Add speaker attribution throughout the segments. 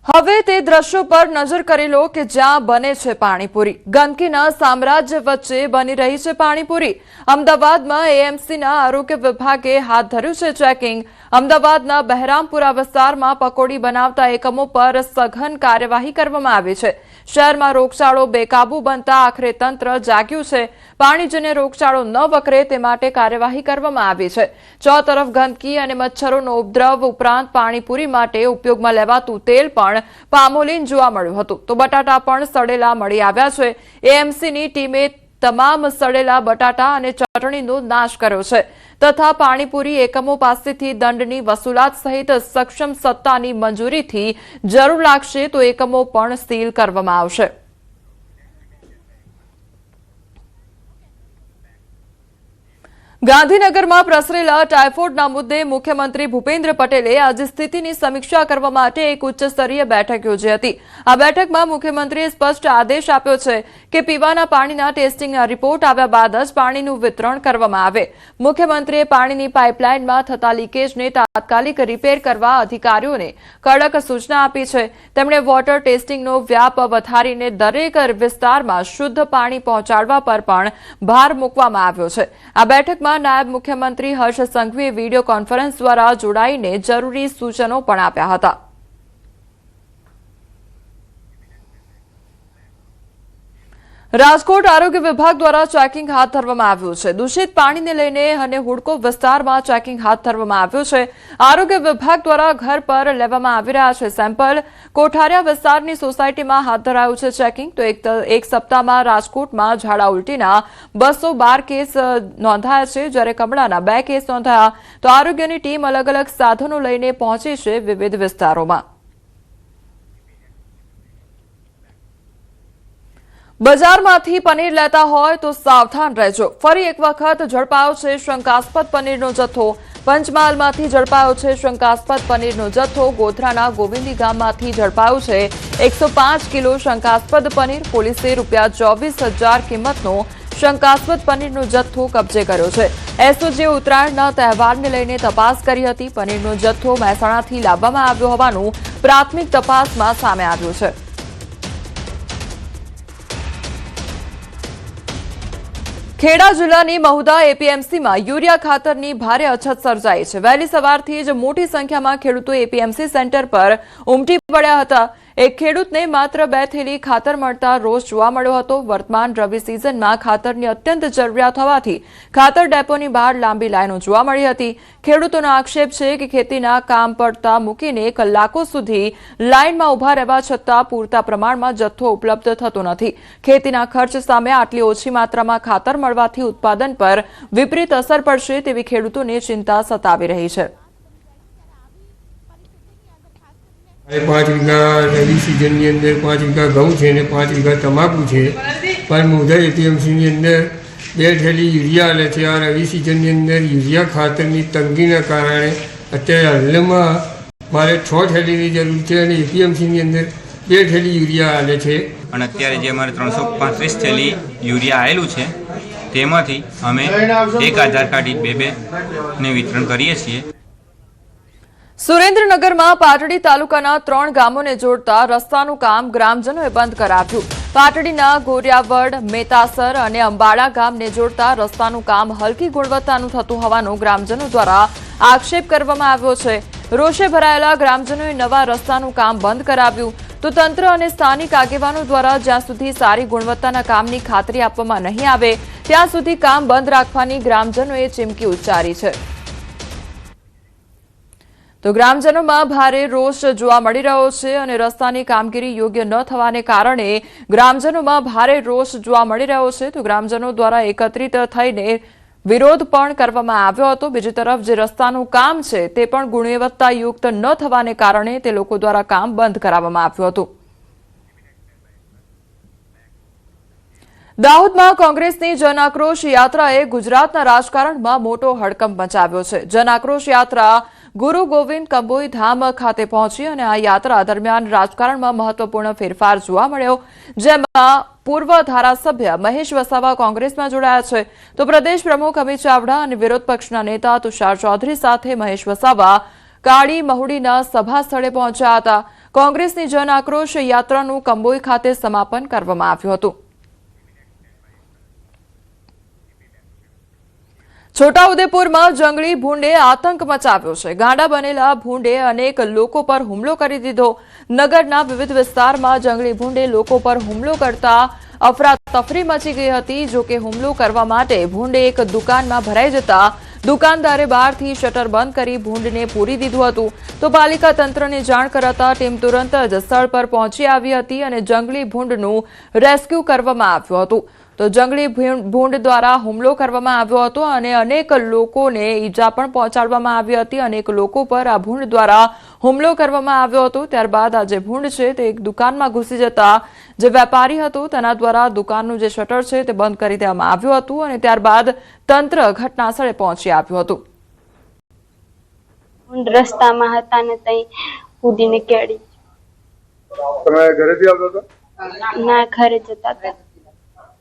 Speaker 1: હવે તે દ્રશ્યો પર નજર કરી લો કે જ્યાં બને છે પાણીપુરી। ગંદકીના સામ્રાજ્ય વચ્ચે બની રહી છે પાણીપુરી। અમદાવાદમાં એએમસીના આરોગ્ય વિભાગે હાથ ધર્યું છે ચેકિંગ। અમદાવાદના બહેરામપુરા વિસ્તારમાં પકોડી બનાવતા એકમો પર સઘન કાર્યવાહી કરવામાં આવી છે। શહેરમાં રોગચાળો બેકાબૂ બનતા આખરે તંત્ર જાગ્યું છે। પાણીજન્ય રોગચાળો ન વકરે તે માટે કાર્યવાહી કરવામાં આવી છે। ચોતરફ ગંદકી અને મચ્છરોનો ઉપદ્રવ ઉપરાંત પાણીપુરી માટે ઉપયોગમાં લેવાતું તેલ પણ પામોલીન જોવા મળ્યું હતું તો બટાટા પણ સડેલા મળી આવ્યા છે। એએમસીની ટીમે તમામ સડેલા બટાટા અને ચટણીનો નાશ કર્યો છે તથા પાણીપુરી એકમો પાસેથી દંડની વસૂલાત સહિત સક્ષમ સત્તાની મંજૂરીથી જરૂર લાગશે તો એકમો પણ સીલ કરવામાં આવશે। ગાંધીનગરમાં પ્રસરેલા ટાઇફોઇડના મુદ્દે મુખ્યમંત્રી ભૂપેન્દ્ર પટેલે આજે સ્થિતિની સમીક્ષા કરવા માટે એક ઉચ્ચસ્તરીય બેઠક યોજી હતી। આ બેઠકમાં મુખ્યમંત્રીએ સ્પષ્ટ આદેશ આપ્યો છે કે પીવાના પાણીના ટેસ્ટિંગના રિપોર્ટ આવ્યા બાદ જ પાણીનું વિતરણ કરવામાં આવે। મુખ્યમંત્રીએ પાણીની પાઇપલાઇનમાં થતા લીકેજને તાત્કાલિક રિપેર કરવા અધિકારીઓને કડક સૂચના આપી છે। તેમણે વોટર ટેસ્ટિંગનો વ્યાપ વધારીને દરેક વિસ્તારમાં શુદ્ધ પાણી પહોંચાડવા પર પણ ભાર મૂકવામાં આવ્યો છે। આ બેઠકમાં નાયબ મુખ્યમંત્રી હર્ષ સંઘવીએ વીડિયો કોન્ફરન્સ દ્વારા જોડાઈને જરૂરી સૂચનો પણ આપ્યા હતા। રાજકોટ આરોગ્ય વિભાગ દ્વારા ચેકિંગ હાથ ધરવામાં આવ્યું છે। દૂષિત પાણીને લઈને અને હુડકો વિસ્તારમાં ચેકિંગ હાથ ધરવામાં આવ્યું છે। આરોગ્ય વિભાગ દ્વારા ઘર પર લેવામાં આવી રહ્યા છે સેમ્પલ। કોઠારિયા વિસ્તારની સોસાયટીમાં હાથ ધરાયું છે ચેકિંગ તો એક સપ્તાહમાં રાજકોટમાં ઝાડા ઉલટીના 212 કેસ નોંધાયા છે જ્યારે કમળાના 2 કેસ નોંધાયા તો આરોગ્યની ટીમ અલગ અલગ સાધનો લઈને પહોંચી છે વિવિધ વિસ્તારોમાં। બજારમાંથી પનીર લેતા હોય તો સાવધાન રહેજો। ફરી એક વખત ઝડપાયો છે શંકાસ્પદ પનીરનો જથ્થો। પંચમહાલમાંથી ઝડપાયો છે શંકાસ્પદ પનીરનો જથ્થો। ગોધરાના ગોવિંદી ગામમાંથી ઝડપાયો છે 105 કિલો શંકાસ્પદ પનીર। પોલીસે ₹24,000 કિંમતનો શંકાસ્પદ પનીરનો જથ્થો કબજે કર્યો છે। એસઓજીએ ઉત્તરાયણના તહેવારને લઈને તપાસ કરી હતી। પનીરનો જથ્થો મહેસાણાથી લાવવામાં આવ્યો હોવાનું પ્રાથમિક તપાસમાં સામે આવ્યું છે। ખેડા જિલ્લાની મહુધા એપીએમસીમાં યુરિયા ખાતરની ભારે અછત સર્જાઈ છે। વહેલી સવારથી જ મોટી સંખ્યામાં ખેડૂતો એપીએમસી સેન્ટર પર ઉમટી પડ્યા હતા। એક ખેડૂતને માત્ર 2 થેલી ખાતર મળતા રોષ જોવા મળ્યો હતો। વર્તમાન રવિ સિઝનમાં ખાતરની અત્યંત જરૂરિયાત હોવાથી ખાતર ડેપોની બહાર લાંબી લાઈનો જોવા મળી હતી। ખેડૂતોનો આક્ષેપ છે કે ખેતીના કામ પડતા મૂકીને કલાકો સુધી લાઈનમાં ઉભા રહેવા છતાં પૂરતા પ્રમાણમાં જથ્થો ઉપલબ્ધ થતો નથી। ખેતીના ખર્ચ સામે આટલી ઓછી માત્રામાં ખાતર મળવાથી ઉત્પાદન પર વિપરીત અસર પડશે તેવી ખેડૂતોને ચિંતા સતાવી રહી છે।
Speaker 2: 5 વીઘા રવિ સિઝનની અંદર 5 વીઘા ઘઉં છે અને 5 વીઘા તમાકુ છે પણ મહુધા એપીએમસીની અંદર 2 થેલી યુરિયા આલે છે। આ રવિ સિઝનની અંદર યુરિયા ખાતરની તંગીના કારણે અત્યારે હાલમાં મારે 6 થેલીની જરૂર છે અને એપીએમસીની અંદર 2 થેલી યુરિયા આલે છે
Speaker 3: અને અત્યારે જે અમારે 335 થેલી યુરિયા આવેલું છે તેમાંથી અમે એક આધાર કાર્ડ 2 ને વિતરણ કરીએ છીએ।
Speaker 1: સુરેન્દ્રનગરમાં પાટડી તાલુકાના 3 ગામોને જોડતા રસ્તાનું કામ ગ્રામજનોએ બંધ કરાવ્યું। પાટડીના ગોરિયાવડ, મેતાસર અને અંબાડા ગામને જોડતા રસ્તાનું કામ હલકી ગુણવત્તાનું થતું હોવાનો ગ્રામજનો દ્વારા આક્ષેપ કરવામાં આવ્યો છે। રોષે ભરાયેલા ગ્રામજનોએ નવા રસ્તાનું કામ બંધ કરાવ્યું તો તંત્ર અને સ્થાનિક આગેવાનો દ્વારા જ્યાં સુધી સારી ગુણવત્તાના કામની ખાતરી આપવામાં નહીં આવે ત્યાં સુધી કામ બંધ રાખવાની ગ્રામજનોએ ચીમકી ઉચ્ચારી છે। તો ગ્રામજનોમાં ભારે રોષ જોવા મળી રહ્યો છે અને રસ્તાની કામગીરી યોગ્ય ન થવાને કારણે ગ્રામજનોમાં ભારે રોષ જોવા મળી રહ્યો છે તો ગ્રામજનો દ્વારા એકત્રિત થઈને વિરોધ પણ કરવામાં આવ્યો હતો। બીજી તરફ જે રસ્તાનું કામ છે તે પણ ગુણવત્તાયુક્ત ન થવાને કારણે તે લોકો દ્વારા કામ બંધ કરાવવામાં આવ્યું હતું। દાહોદમાં કોંગ્રેસની જન આક્રોશ યાત્રાએ ગુજરાતના રાજકારણમાં મોટો હડકંપ મચાવ્યો છે। જન આક્રોશ યાત્રા ગુરુ ગોવિંદ કંબોઈ ધામ ખાતે પહોંચી અને આ યાત્રા દરમિયાન રાજકારણમાં મહત્વપૂર્ણ ફેરફાર જોવા મળ્યો જેમાં પૂર્વ ધારાસભ્ય મહેશ વસાવા કોંગ્રેસમાં જોડાયા છે તો પ્રદેશ પ્રમુખ અમિત ચાવડા અને વિરોધ પક્ષના નેતા તુષાર ચૌધરી સાથે મહેશ વસાવા કાળી મહુડીના સભા સ્થળે પહોંચ્યા હતા। કોંગ્રેસની જન આક્રોશ યાત્રાનું કંબોઈ ખાતે સમાપન કરવામાં આવ્યું હતું. છોટાઉદેપુરમાં જંગલી ભૂંડે આતંક મચાવ્યો છે. ગાંડા બનેલા ભૂંડે અનેક લોકો પર હુમલો કરી દીધો. નગરના વિવિધ વિસ્તારમાં જંગલી ભૂંડે લોકો પર હુમલો કરતા અફરાતફરી મચી ગઈ હતી. જો કે હુમલો કરવા માટે ભૂંડે એક દુકાનમાં ભરાઈ જતા દુકાનદારે બહારથી શટર બંધ કરી ભૂંડને પૂરી દીધું હતું. તો પાલિકા તંત્રને જાણ કરાતા ટીમ તુરંત જ સ્થળ પર પહોંચી આવી હતી અને જંગલી ભૂંડનું રેસ્ક્યુ કરવામાં આવ્યું હતું. તો જંગલી ભૂંડ દ્વારા હુમલો કરવામાં આવ્યો હતો અને અનેક લોકોને ઈજા પણ પહોંચાડવામાં આવી હતી. અનેક લોકો પર આ ભૂંડ દ્વારા હુમલો કરવામાં આવ્યો હતો. ત્યારબાદ આ જે ભૂંડ છે તે એક દુકાનમાં ઘૂસી જતા જે વેપારી હતો તેના દ્વારા દુકાનનું જે શટર છે તે બંધ કરી દેવામાં આવ્યું હતું અને ત્યારબાદ તંત્ર ઘટનાસ્થળે પહોંચી આવ્યું હતું.
Speaker 4: રસ્તામાં હતા ને તઈ કૂદીને કેડી.
Speaker 5: તમે ઘરેથી આવતા હતા?
Speaker 4: ના, ઘરે જતા હતા.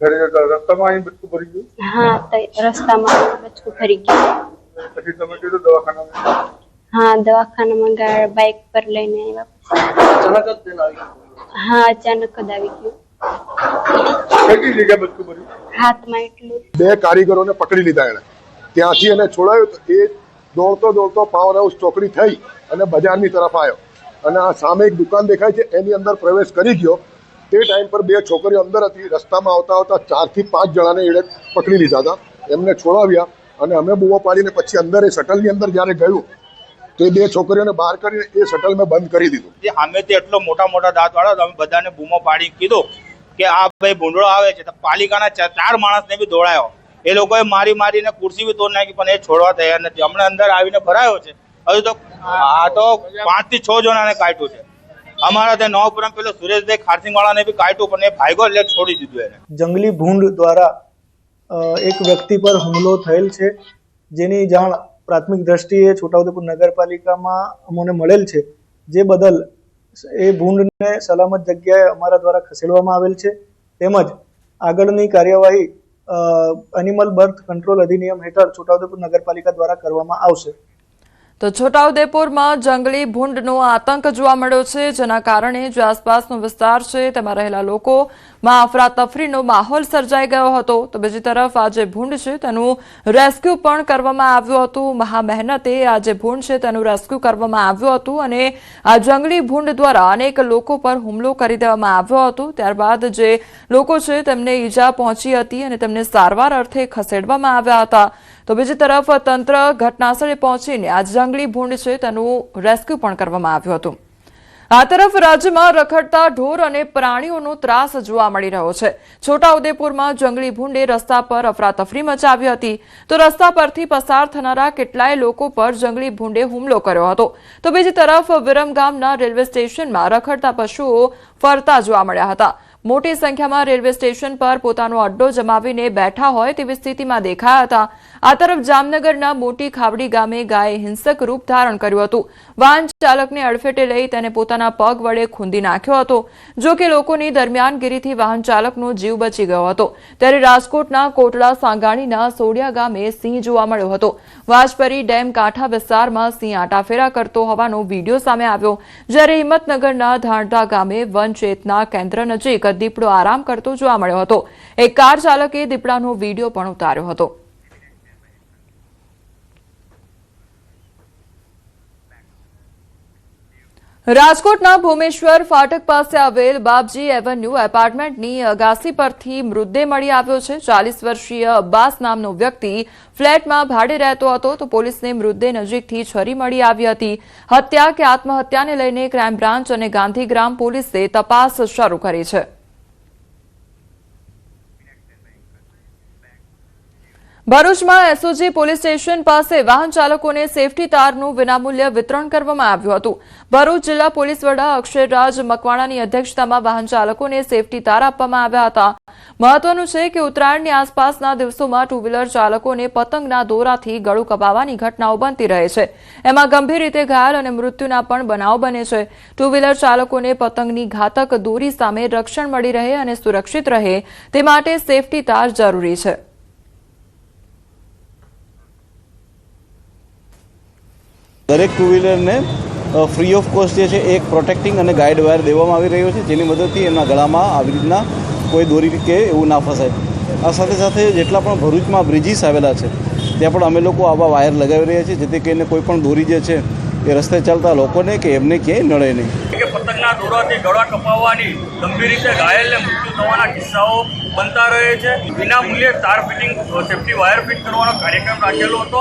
Speaker 5: ઘરે જતા રસ્તામાં અહીં બચકું ભરી ગયું?
Speaker 4: હા, તઈ રસ્તામાં બચકું ભરી ગયું.
Speaker 5: પછી તમે કીધું દવાખાનામાં?
Speaker 4: હા, દવાખાનામાં બાઇક પર લઈને આવ્યા. હા, અચાનક જ આવી ગયું.
Speaker 5: કેટલી જગ્યા બચકું ભર્યું?
Speaker 4: હાથમાં એટલું.
Speaker 6: 2 કારીગરોને પકડી લીધા એને. ત્યાંથી એને છોડાયો તો એ દોડતો પાવર હાઉસ ચોકડી થઈ અને બજારની તરફ આવ્યો અને આ સામે એક દુકાન દેખાય છે એની અંદર પ્રવેશ કરી ગયો. તે ટાઈમ પર 2 છોકરીઓ અંદર હતી. રસ્તામાં આવતા 4 થી 5 જણાને એણે પકડી લીધા હતા. એમને છોડાવ્યા અને અમે બૂમો પાડીને પછી અંદર એ શટલની અંદર જ્યારે ગયું તો એ 2 છોકરીઓને બહાર કરીને એ શટલ મેં બંધ કરી દીધું.
Speaker 7: જે સામેથી એટલો મોટા દાંત વાળો અમે બધાને બૂમો પાડી કીધું કે આ ભાઈ ભૂંડળો આવે છે. તો પાલિકાના 4 માણસને બી દોડાયો. એ લોકોએ મારીને ખુરશી બી તોડ નાખી પણ એ છોડવા તૈયાર નથી. હમણાં અંદર આવીને ભરાયો છે. હજુ તો આ તો 5 થી 6 જણાને કાઢ્યું છે. અમારા ત્યાં નવપુરમ પેલો સુરેશભાઈ ખારસિંગ વાળાને બી કાઢ્યું પણ એ ભાગ્યો એટલે છોડી દીધું એને.
Speaker 8: જંગલી ભૂંડ દ્વારા એક વ્યક્તિ પર હુમલો થયેલ છે, જેની જાણ પ્રાથમિક દ્રષ્ટિએ છોટાઉદેપુર નગરપાલિકામાં અમને મળેલ છે. જે બદલ એ ભૂંડને સલામત જગ્યાએ અમારા દ્વારા ખસેડવામાં આવેલ છે. તેમજ આગળની કાર્યવાહી એનિમલ બર્થ કંટ્રોલ અધિનિયમ હેઠળ છોટાઉદેપુર નગરપાલિકા દ્વારા કરવામાં આવશે.
Speaker 1: તો છોટાઉદેપુરમાં જંગલી ભૂંડનો આતંક જોવા મળ્યો છે, જેના કારણે જે આસપાસનો વિસ્તાર છે તેમાં રહેલા લોકોમાં અફરાતફરીનો માહોલ સર્જાઈ ગયો હતો. તો બીજી તરફ આ જે ભૂંડ છે તેનું રેસ્ક્યુ પણ કરવામાં આવ્યું હતું. મહા મહેનતે આ જે ભૂંડ છે તેનું રેસ્ક્યુ કરવામાં આવ્યું હતું અને આ જંગલી ભૂંડ દ્વારા અનેક લોકો પર હુમલો કરી દેવામાં આવ્યો હતો. ત્યારબાદ જે લોકો છે તેમને ઈજા પહોંચી હતી અને તેમને સારવાર અર્થે ખસેડવામાં આવ્યા હતા. તો બીજી તરફ તંત્ર ઘટનાસ્થળે પહોંચીને આ જંગલી ભૂંડ છે તેનું રેસ્ક્યુ પણ કરવામાં આવ્યું હતું. આ તરફ રાજ્યમાં રખડતા ઢોર અને પ્રાણીઓનો ત્રાસ જોવા મળી રહ્યો છે. છોટાઉદેપુરમાં જંગલી ભૂંડે રસ્તા પર અફરાતફરી મચાવી હતી. તો રસ્તા પરથી પસાર થનારા કેટલાય લોકો પર જંગલી ભૂંડે હુમલો કર્યો હતો. તો બીજી તરફ વિરમગામના રેલવે સ્ટેશનમાં રખડતા પશુઓ ફરતા જોવા મળ્યા હતા. મોટી સંખ્યામાં રેલવે સ્ટેશન પર પોતાનો અડ્ડો જમાવીને બેઠા હોય તેવી સ્થિતિમાં દેખાયા હતા. આ તરફ જામનગરના મોટી ખાવડી ગામે ગાયે હિંસક રૂપ ધારણ કર્યું હતું. વાહન ચાલકને અડફેટે લઈ તેને પોતાના પગ વડે ખૂંદી નાખ્યો હતો. જો કે લોકોની દરમિયાનગીરીથી વાહન ચાલકનો જીવ બચી ગયો હતો. ત્યારે રાજકોટના કોટડા સાંગાણીના સોડિયા ગામે સિંહ જોવા મળ્યો હતો. વાજપરી ડેમ કાંઠા વિસ્તારમાં સિંહ આટાફેરા કરતો હોવાનો વિડીયો સામે આવ્યો. જ્યારે હિંમતનગરના ધાણધા ગામે વન ચેતના કેન્દ્ર નજીક દીપડો આરામ કરતો જોવા મળ્યો હતો. એક કાર ચાલકે દીપડાનો વિડીયો પણ ઉતાર્યો હતો. રાજકોટના ભૂમેશ્વર ફાટક પાસે આવેલ બાપજી એવન્યુ એપાર્ટમેન્ટની અગાસી પરથી મૃતદેહ મળી આવ્યો છે. 40 વર્ષીય અબ્બાસ નામનો વ્યક્તિ ફ્લેટમાં ભાડે રહેતો હતો. તો પોલીસને મૃતદેહ નજીકથી છરી મળી આવી હતી. હત્યા કે આત્મહત્યાને લઈને ક્રાઇમ બ્રાન્ચ અને ગાંધીગ્રામ પોલીસે તપાસ શરૂ કરી છે. ભરૂચમાં એસઓજી પોલીસ સ્ટેશન પાસે વાહન ચાલકોને સેફટી તારનું વિનામૂલ્ય વિતરણ કરવામાં આવ્યું હતું. ભરૂચ જિલ્લા પોલીસ વડા અક્ષયરાજ મકવાણાની અધ્યક્ષતામાં વાહન ચાલકોને સેફટી તાર આપવામાં આવ્યા હતા. મહત્વનું છે કે ઉત્તરાયણની આસપાસના દિવસોમાં ટુ વ્હીલર ચાલકોને પતંગના દોરાથી ગળું કપાવવાની ઘટનાઓ બનતી રહે છે. એમાં ગંભીર રીતે ઘાયલ અને મૃત્યુના પણ બનાવ બને છે. ટુ વ્હીલર ચાલકોને પતંગની ઘાતક દોરી સામે રક્ષણ મળી રહે અને સુરક્ષિત રહે તે માટે સેફટી તાર જરૂરી છે.
Speaker 9: દરેક ટુ વ્હીલરને ફ્રી ઓફ કોસ્ટ જે છે એક પ્રોટેક્ટિંગ અને ગાઈડ વાયર દેવામાં આવી રહ્યો છે, જેની મદદથી એમના ગળામાં આવી રીતના કોઈ દોરી કે એવું ના ફસાય. આ સાથે સાથે જેટલા પણ ભરૂચમાં બ્રિજીસ આવેલા છે ત્યાં પણ અમે લોકો આવા વાયર લગાવી રહ્યા છીએ, જેથી કરીને કોઈ પણ દોરી જે છે એ રસ્તે ચાલતા લોકોને કે એમને ક્યાંય નડે નહીં.
Speaker 10: કે પતંગના દોરાથી ગળા કપાવવાની ગંભીર રીતે ઘાયલને મૃત્યુ થવાના કિસ્સાઓ બનતા રહે છે. વિના મૂલ્યે તાર ફિટિંગ સેફ્ટી વાયર ફિટ કરવાનો કાર્યક્રમ રાખેલો હતો.